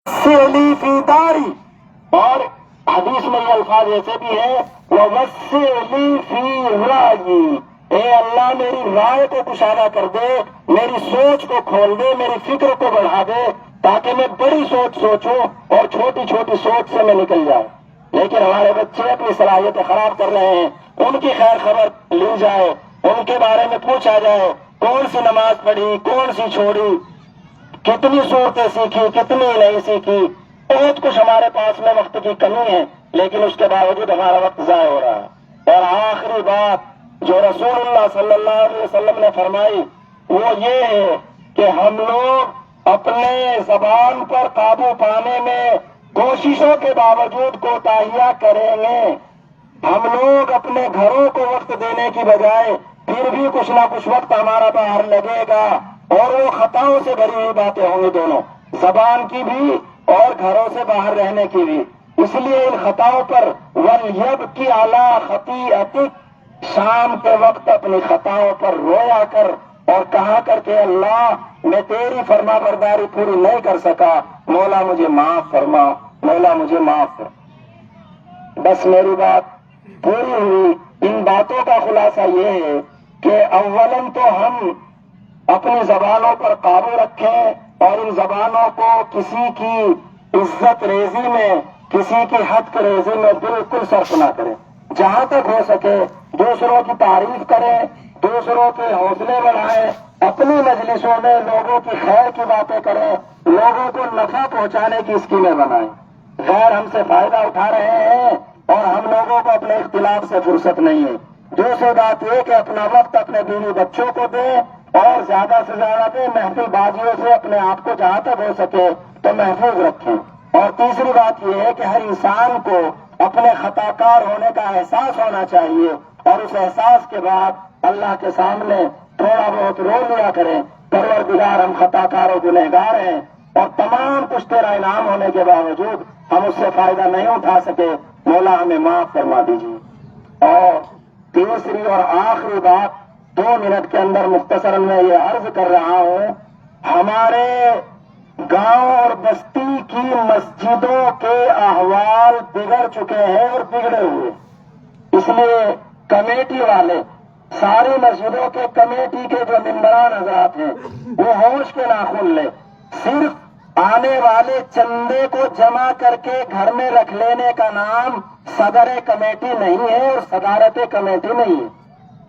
سیلی فی داری، اور حدیث میں یہ الفاظ ایسے بھی ہیں وَوَسِّعْلِي فِي رَأْيِي، اے اللہ میری رائے کو کشادہ کر دے، میری سوچ کو کھول دے، میری فکر کو بڑھا دے، تاکہ میں بڑی سوچ سوچوں اور چھوٹی چھوٹی سوچ سے میں نکل جاؤں۔ لیکن ہمارے بچے اپنی صلاحیتیں خراب کر رہے ہیں، ان کی خیر خبر لی جائے، ان کے بارے میں پوچھا جائے کون سی نماز پڑھی، کون سی چھوڑی، کتنی صورتیں سیکھی، کتنی نہیں سیکھی۔ بہت کچھ ہمارے پاس میں وقت کی کمی ہے، لیکن اس کے باوجود ہمارا وقت ضائع ہو رہا ہے۔ اور آخری بات جو رسول اللہ صلی اللہ علیہ وسلم نے فرمائی وہ یہ ہے کہ ہم لوگ اپنے زبان پر قابو پانے میں کوششوں کے باوجود کوتاہیاں کریں گے۔ ہم لوگ اپنے گھروں کو وقت دینے کی بجائے پھر بھی کچھ نہ کچھ وقت ہمارا باہر لگے گا، اور وہ خطاؤں سے بھری ہوئی باتیں ہوں گی، دونوں زبان کی بھی اور گھروں سے باہر رہنے کی بھی۔ اس لیے ان خطاؤں پر وَلْيَبْكِ عَلَىٰ خَطِيئَتِكَ، شام کے وقت اپنی خطاؤں پر رویا کر اور کہا کر کے اللہ میں تیری فرما برداری پوری نہیں کر سکا، مولا مجھے معاف فرما، مولا مجھے معاف فرما۔ بس میری بات پوری ہوئی۔ ان باتوں کا خلاصہ یہ ہے کہ اولاً تو ہم اپنی زبانوں پر قابو رکھیں اور ان زبانوں کو کسی کی عزت ریزی میں، کسی کی حق ریزی میں بالکل صرف نہ کریں۔ جہاں تک ہو سکے دوسروں کی تعریف کریں، دوسروں کے حوصلے بڑھائیں، اپنی مجلسوں میں لوگوں کی خیر کی باتیں کریں، لوگوں کو نفع پہنچانے کی اسکیمیں بنائیں۔ غیر ہم سے فائدہ اٹھا رہے ہیں اور ہم لوگوں کو اپنے اختلاف سے فرصت نہیں ہے۔ دوسری بات یہ کہ اپنا وقت اپنے بیوی بچوں کو دیں اور زیادہ سے زیادہ دیں، محفل بازیوں سے اپنے آپ کو جہاں تک ہو سکے تو محفوظ رکھیں۔ اور تیسری بات یہ ہے کہ ہر انسان کو اپنے خطا کار ہونے کا احساس ہونا چاہیے، اور اس احساس کے بعد اللہ کے سامنے تھوڑا بہت رو لیا کریں، پروردگار ہم خطا کار و گنہگار ہیں، اور تمام کچھ تیرا انعام ہونے کے باوجود ہم اس سے فائدہ نہیں اٹھا سکے، مولا ہمیں معاف فرما دیجیے۔ اور تیسری اور آخری بات 2 منٹ کے اندر مختصراً میں یہ عرض کر رہا ہوں، ہمارے گاؤں اور بستی کی مسجدوں کے احوال بگڑ چکے ہیں اور بگڑے ہوئے۔ اس لیے کمیٹی والے ساری مسجدوں کے کمیٹی کے جو ممبران حضرات ہیں وہ ہوش کے ناخن لے، صرف آنے والے چندے کو جمع کر کے گھر میں رکھ لینے کا نام صدر کمیٹی نہیں ہے اور صدارت کمیٹی نہیں ہے۔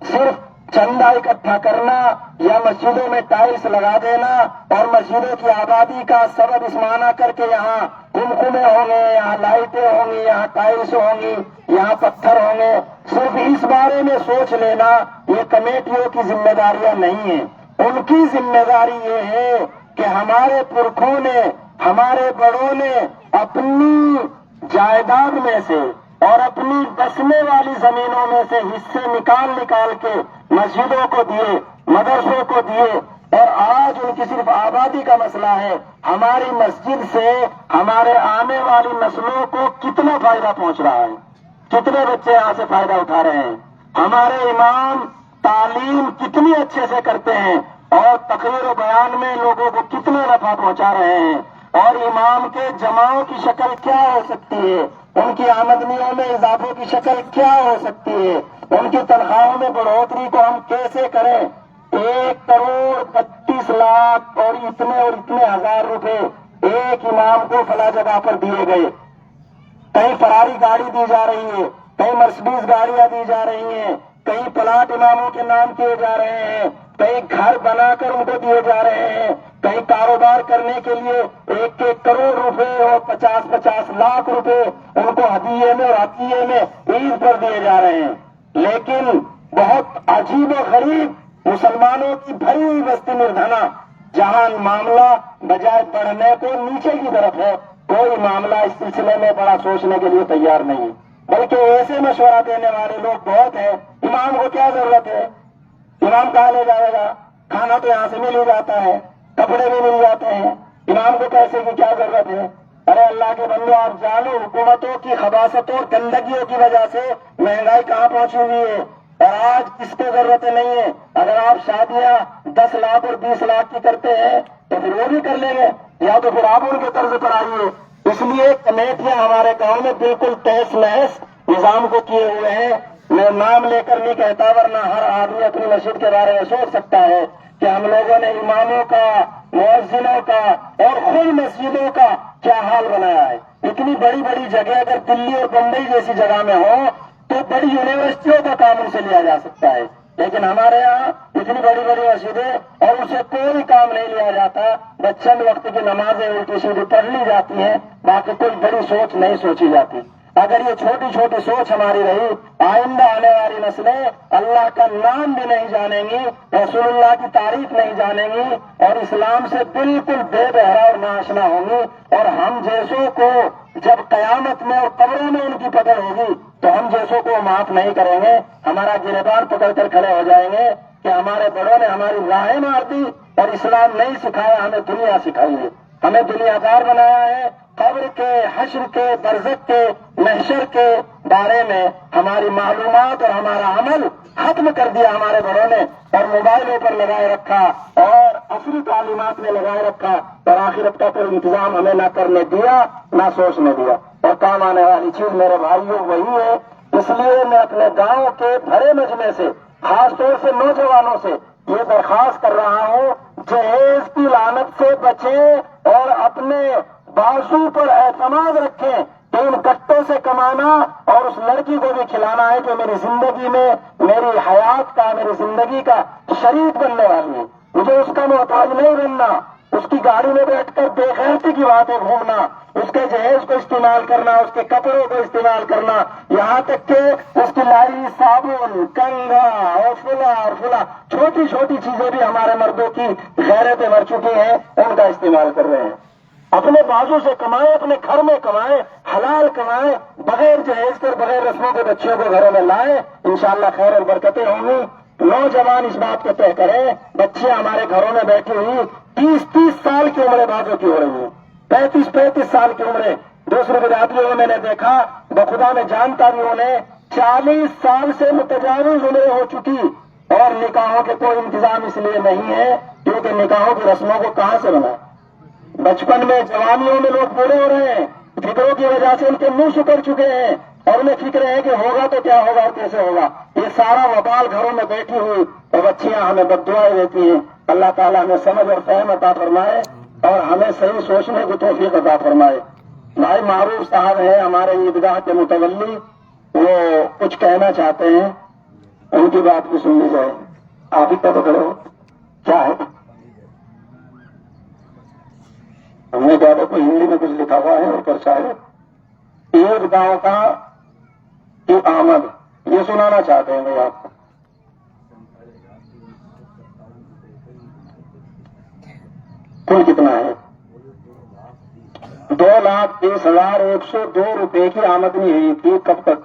صرف چندہ اکٹھا کرنا یا مسجدوں میں ٹائلز لگا دینا اور مسجدوں کی آبادی کا سبب اس معنی کر کے یہاں کمکمے ہوں گے، یہاں لائٹیں ہوں گی، یہاں ٹائلز ہوں گی، یہاں پتھر ہوں گے، صرف اس بارے میں سوچ لینا یہ کمیٹیوں کی ذمہ داریاں نہیں ہیں۔ ان کی ذمہ داری یہ ہے کہ ہمارے پرکھوں نے، ہمارے بڑوں نے اپنی جائیداد میں سے اور اپنی بسنے والی زمینوں میں سے حصے نکال نکال کے مسجدوں کو دیے، مدرسوں کو دیے، اور آج ان کی صرف آبادی کا مسئلہ ہے۔ ہماری مسجد سے ہمارے آنے والی نسلوں کو کتنا فائدہ پہنچ رہا ہے، کتنے بچے یہاں سے فائدہ اٹھا رہے ہیں، ہمارے امام تعلیم کتنی اچھے سے کرتے ہیں اور تقریر و بیان میں لوگوں کو کتنے نفع پہنچا رہے ہیں، اور امام کے جماعوں کی شکل کیا ہو سکتی ہے، ان کی آمدنیوں میں اضافے کی شکل کیا ہو سکتی ہے، ان کی تنخواہوں میں بڑھوتری کو ہم کیسے کریں۔ 1,32,00,000 اور اتنے ہزار روپے ایک امام کو فلاں جگہ پر دیے گئے، کہیں فراری گاڑی دی جا رہی ہے، کہیں مرسڈیز گاڑیاں دی جا رہی ہیں، کہیں پلاٹ اماموں کے نام کیے جا رہے ہیں، کہیں گھر بنا کر ان کو دیے جا رہے ہیں، کہیں کاروبار کرنے کے لیے 1 کروڑ روپے اور 50 لاکھ روپے ان کو ہدیے میں اور عطیے میں عید پر دیے جا رہے ہیں۔ لیکن بہت عجیب و غریب مسلمانوں کی بھری ہوئی بستی نردھنا، جہاں معاملہ بجائے بڑھنے کو نیچے کی طرف ہے، کوئی معاملہ اس سلسلے میں بڑا سوچنے کے لیے تیار نہیں ہے، بلکہ ایسے مشورہ دینے والے لوگ بہت ہیں۔ امام کو کیا ضرورت ہے، امام کہاں لے جائے گا، کھانا تو یہاں سے مل ہی جاتا ہے، کپڑے بھی مل جاتے ہیں، امام کو پیسے کی کیا ضرورت ہے۔ ارے اللہ کے بندو، آپ جانو حکومتوں کی خباثتوں اور گندگیوں کی وجہ سے مہنگائی کہاں پہنچی ہوئی ہے، اور آج کس کو ضرورتیں نہیں ہے۔ اگر آپ شادیاں 10 لاکھ اور 20 لاکھ کی کرتے ہیں تو پھر وہ بھی کر لیں گے، یا تو پھر آپ ان کے طرز پر آئیے. اس لیے کمیٹیاں ہمارے گاؤں میں بالکل تہس نہس نظام کو کیے ہوئے ہیں. میں نام لے کر نہیں کہتا، ورنہ ہر آدمی اپنی مسجد کے بارے میں سوچ سکتا ہے کہ ہم لوگوں نے اماموں کا، مؤذنوں کا اور خود مسجدوں کا کیا حال بنایا ہے. اتنی بڑی بڑی جگہ اگر دلی اور بمبئی جیسی جگہ میں ہو تو بڑی یونیورسٹیوں کا کام ان سے لیا جا سکتا ہے، لیکن ہمارے یہاں اتنی بڑی بڑی مسجدیں اور ان سے کوئی کام نہیں لیا جاتا. بچند وقت کی نمازیں الٹی سیدھی پڑھ لی جاتی ہیں، باقی کوئی بڑی سوچ نہیں سوچی جاتی. اگر یہ چھوٹی چھوٹی سوچ ہماری رہی، آئندہ آنے والی نسلیں اللہ کا نام بھی نہیں جانیں گی، رسول اللہ کی تعریف نہیں جانیں گی اور اسلام سے بالکل بے بہرا اور ناشنا ہوں گی. اور ہم جیسوں کو جب قیامت میں اور قبروں میں ان کی پکڑ ہوگی تو ہم جیسوں کو معاف نہیں کریں گے. ہمارا گریبان پکڑ کر کھڑے ہو جائیں گے کہ ہمارے بڑوں نے ہماری راہیں مار دی اور اسلام نہیں سکھایا، ہمیں دنیا سکھائی ہے، ہمیں دنیا دار بنایا ہے. قبر کے، حشر کے، برزخ کے، محشر کے بارے میں ہماری معلومات اور ہمارا عمل ختم کر دیا ہمارے بڑوں نے، اور موبائلوں پر لگائے رکھا اور اصلی تعلیمات میں لگائے رکھا، اور آخرت کا کوئی انتظام ہمیں نہ کرنے دیا نہ سوچنے دیا. اور کام آنے والی چیز میرے بھائیوں وہی ہے. اس لیے میں اپنے گاؤں کے بھرے مجمع سے، خاص طور سے نوجوانوں سے یہ درخواست کر رہا ہوں، جہیز کی لعنت سے بچیں اور اپنے بازو پر اعتماد رکھیں کہ ان کٹوں سے کمانا اور اس لڑکی کو بھی کھلانا ہے کہ میری زندگی میں، میری حیات کا، میری زندگی کا شریک بننے والی ہے. مجھے اس کا محتاج نہیں بننا، اس کی گاڑی میں بیٹھ کر بے غیرتی کی باتیں گھومنا، اس کے جہیز کو استعمال کرنا، اس کے کپڑوں کو استعمال کرنا، یہاں تک کہ اس کی لائی صابن، کنگھا اور فلا چھوٹی چھوٹی چیزیں بھی ہمارے مردوں کی غیرتیں مر چکی ہیں، ان کا استعمال کر رہے ہیں. اپنے بازو سے کمائیں، اپنے گھر میں کمائیں، حلال کمائیں، بغیر جہیز کر، بغیر رسموں کے بچوں کو گھروں میں لائیں، انشاءاللہ خیر اور برکتیں ہوں گی. نوجوان اس بات کو طے کریں، بچے ہمارے گھروں میں بیٹھی ہوئی 30 سال کی عمریں بازوں کی ہو رہی ہیں، 35 سال کی عمریں. دوسرے برادریوں میں میں نے دیکھا، بخدا میں جانتا بھی انہیں 40 سال سے متجاوز عمریں ہو چکی، اور نکاحوں کے کوئی انتظام اس لیے نہیں ہے کیونکہ نکاحوں کی رسموں کو کہاں سے بنا. بچپن میں، جوانیوں میں لوگ بوڑھے ہو رہے ہیں، فکروں کی وجہ سے ان کے منہ سکڑ چکے ہیں اور انہیں فکر ہے کہ ہوگا تو کیا ہوگا اور کیسے ہوگا. یہ سارا وبال گھروں میں بیٹھی ہوئی اور بچیاں ہمیں بددعائیں دیتی ہیں. اللہ تعالیٰ ہمیں سمجھ اور فہم عطا فرمائے اور ہمیں صحیح سوچنے کی توفیق عطا فرمائے. بھائی معروف صاحب ہیں ہمارے عیدگاہ کے متولی، وہ کچھ کہنا چاہتے ہیں، ان کی بات بھی سن لی جائے. آپ ہی تو کھڑے ہو، کیا ہے؟ ہم نے کہا کوئی ہندی میں کچھ لکھا ہوا ہے اوپر شاید عیدگاہوں کا کی آمد، یہ سنانا چاہتے ہیں بھائی آپ کو. کل کتنا ہے؟ 2,20,102 روپے کی آمدنی ہوئی تھی. کب تک؟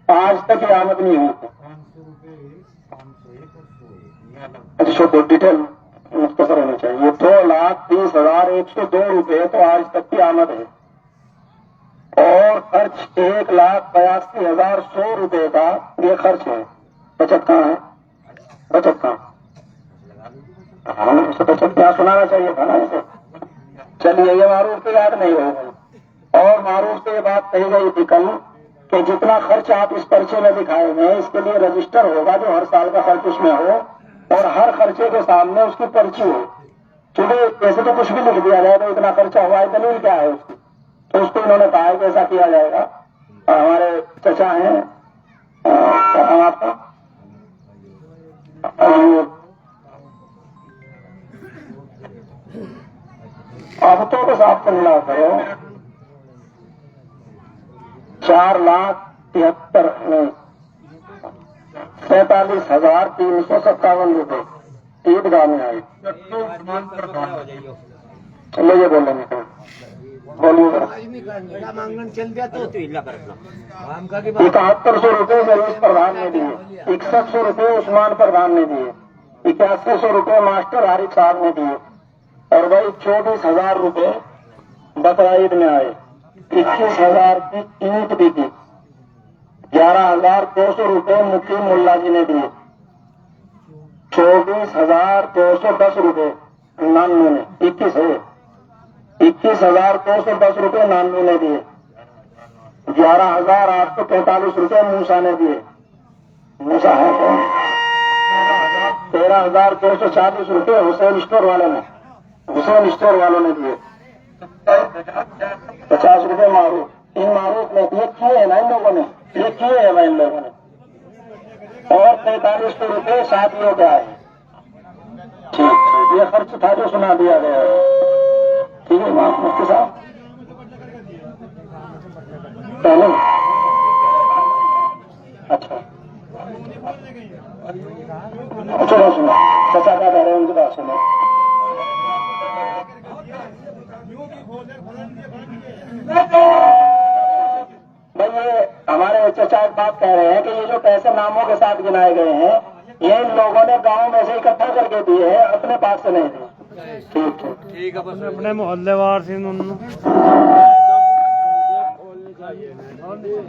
آج تک یہ آمدنی ہوئی تھی. اچھا ڈیٹیل مختصر ہونا چاہیے. 2,20,102 روپے تو آج تک کی آمد ہے، اور خرچ 1,82,100 روپے کا یہ خرچ ہے. بچت کہاں ہے؟ بچت کہاں؟ بچت کیا سنانا چاہیے تھا نا اسے. چلیے یہ معروف کی یاد نہیں ہو گئی. اور معروف سے یہ بات کہی گئی تھی کل کہ جتنا خرچ آپ اس پرچے میں دکھائے ہیں اس کے لیے رجسٹر ہوگا جو ہر سال کا خرچ اس میں ہو، اور ہر خرچے کے سامنے اس کی پرچی ہو. کیونکہ ایسے تو کچھ بھی لکھ دیا جائے تو اتنا خرچہ ہوا ہے، دلیل کیا ہے اس کی؟ تو اس کو انہوں نے کہا ہے کہ ایسا کیا جائے گا. اور ہمارے چچا ہیں، کیا نام آپ کا؟ اب تو بس آپ کو ملا کرو 4,47,357 روپے عیدگاہ میں آئے. چلو یہ بولیں گے، بولیے 7100 روپے سروس پردھان نے دیے، 6100 روپے عثمان پردھان نے دیے، 8100 روپے ماسٹر عارف صاحب نے دیے، اور بھائی 24,000 روپے بقرہ عید میں آئے. 21,000 کی اینٹ بھی کی، 11,200 روپے مقیم ملا جی نے دیے، 24,210 روپے نانو نے 21 ہے 21,210 روپے نانوی نے دیے، 11,845 روپے موسا نے دیے۔ موسا ہے کون؟ 13,240 روپے حسین اسٹور والے نے، حسین اسٹور والوں نے دیے۔ 50 روپے معروف، ان معروف نے یہ کیے ہیں نا ان لوگوں نے، یہ کیے ہیں نا ان لوگوں نے، اور 4500 روپے ساتھیوں کے آئے۔ ٹھیک ٹھیک، یہ خرچ تھا جو سنا دیا گیا ہے۔ ٹھیک ہے مفتی صاحب، پہلے اچھا چلو سنو، چچا کیا کہہ رہے ہیں ان کی بات سنو۔ بھائی یہ ہمارے چچا ایک بات کہہ رہے ہیں کہ یہ جو پیسے ناموں کے ساتھ گنائے گئے ہیں یہ ان لوگوں نے گاؤں میں سے اکٹھا کر کے دیے ہیں، اپنے پاس سے نہیں دیے۔ ٹھیک ٹھیک ہے، بس اپنے محلے وار سے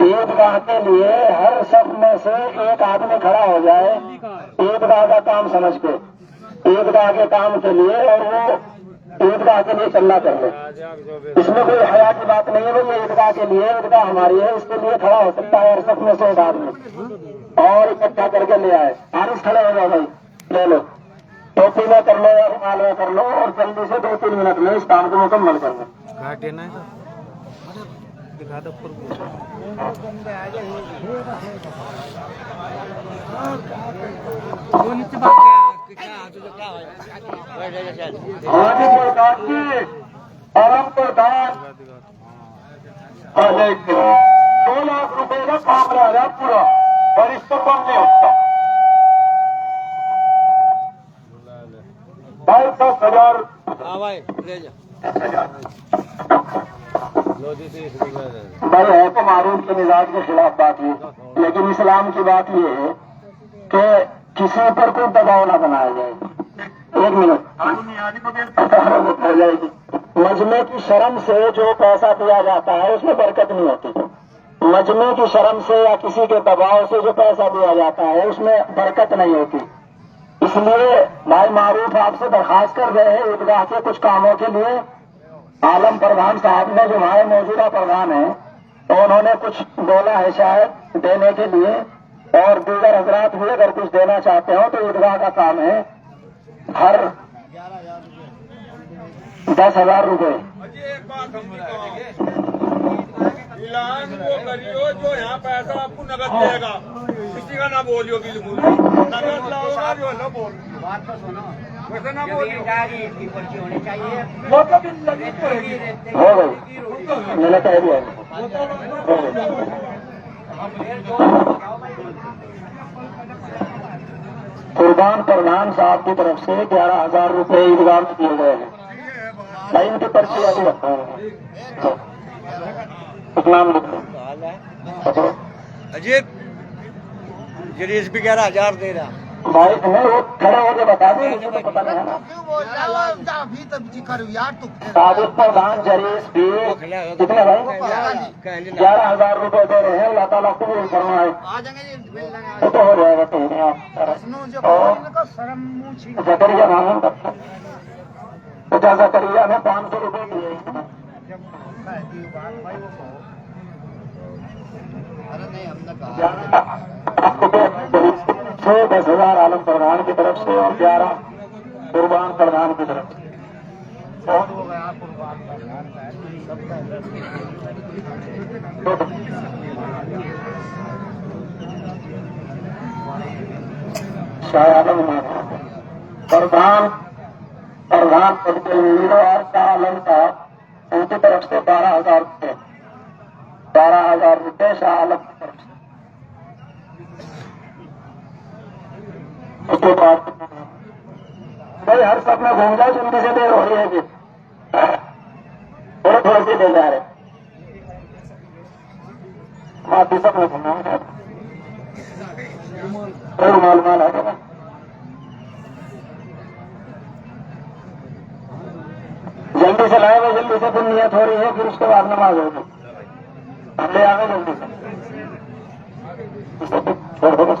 عیدگاہ کے لیے ہر صف میں سے ایک آدمی کھڑا ہو جائے عیدگاہ کا کام سمجھ کے، عیدگاہ کے کام کے لیے، اور وہ عیدگاہ کے لیے چلنا کر لے۔ اس میں کوئی حیا کی بات نہیں ہے، وہ عیدگاہ کے لیے، عیدگاہ ہماری ہے، اس کے لیے کھڑا ہو سکتا ہے ہر صف میں سے ایک آدمی، اور اکٹھا کر کے لے آئے۔ حارث کھڑے ہو جاؤ بھائی، لے لو، ٹوپی میں کر لو یا رومال میں کر لو، اور جلدی سے 2-3 منٹ میں اس کام کو مکمل کر لو۔ آرام پردھان 2 لاکھ روپے کا کام رہ رہا پورا، اور اس کو کم نہیں ہوتا۔ 10,000 بھائی ہے تو معروف کے مزاج کے خلاف بات یہ، لیکن اسلام کی بات یہ ہے کہ کسی پر کوئی دباؤ نہ بنایا جائے۔ 1 منٹ ہو جائے گی۔ مجمع کی شرم سے جو پیسہ دیا جاتا ہے اس میں برکت نہیں ہوتی، مجمع کی شرم سے یا کسی کے دباؤ سے جو پیسہ دیا جاتا ہے اس میں برکت نہیں ہوتی۔ اس لیے بھائی معروف آپ سے درخواست کر رہے ہیں عیدگاہ کے کچھ کاموں کے لیے، عالم پردھان صاحب نے جو ہمارے موجودہ پردھان ہیں تو انہوں نے کچھ بولا ہے شاید دینے کے لیے، اور دیگر حضرات بھی اگر کچھ دینا چاہتے ہو تو عیدگاہ کا کام ہے، ہر 10,000 روپے۔ اعلان وہ کریو جو یہاں پیسہ آپ کو نقد دے گا، کسی کا نہ بولیو، بالکل نقد لاؤ گا جو نہ بول بات تو سنو، ویسے نہ بولیو کی پرچی ہونی چاہیے، وہ تو بھی لگی پڑے ہو گئی، میں نے کہہ دیا۔ قربان پردھان صاحب کی طرف سے 11,000 روپے عیدگاہ میں دیے گئے ہیں۔ میں ان کی پرچی ابھی رکھا ہوں، نام لکھو اجیت جریس بھی 11,000 دے رہا بھائی، تمہیں وہ کھڑے ہو کے بتا دیں، مجھے تو پتا نہیں ہے نا۔ سابق پردھان جریس بھی کتنے بھائی 11,000 روپے دے رہے ہیں، اللہ تعالیٰ قبول فرمائے، وہ تو ہو جائے گا۔ تو زکریا نام کا بچا، زکریا نے 500 روپے دیے۔ 10,000 عالم پردھان کی طرف سے اور 11 قربان پردھان کی طرف سے۔ شاہ عالم پردھان پد کے لیڈر اور شاہ عالم کا ان کی طرف سے 12,000 روپے، 12,000 روپے شاہ عالم کی طرف سے۔ اس کے بعد بھائی ہر سب میں گھوم جاؤ، جلدی سے دیر ہو رہی ہے جی، تھوڑے تھوڑے سے دے جا رہے آپ سب میں گھومنا رومال مال ہے نا، جلدی سے لائے گا، جلدی سے پھر نیت ہو رہی ہے، پھر اس کے بعد نماز ہوگی، ہم لے آئے جلدی سے چھوڑ دو بس۔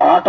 8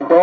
2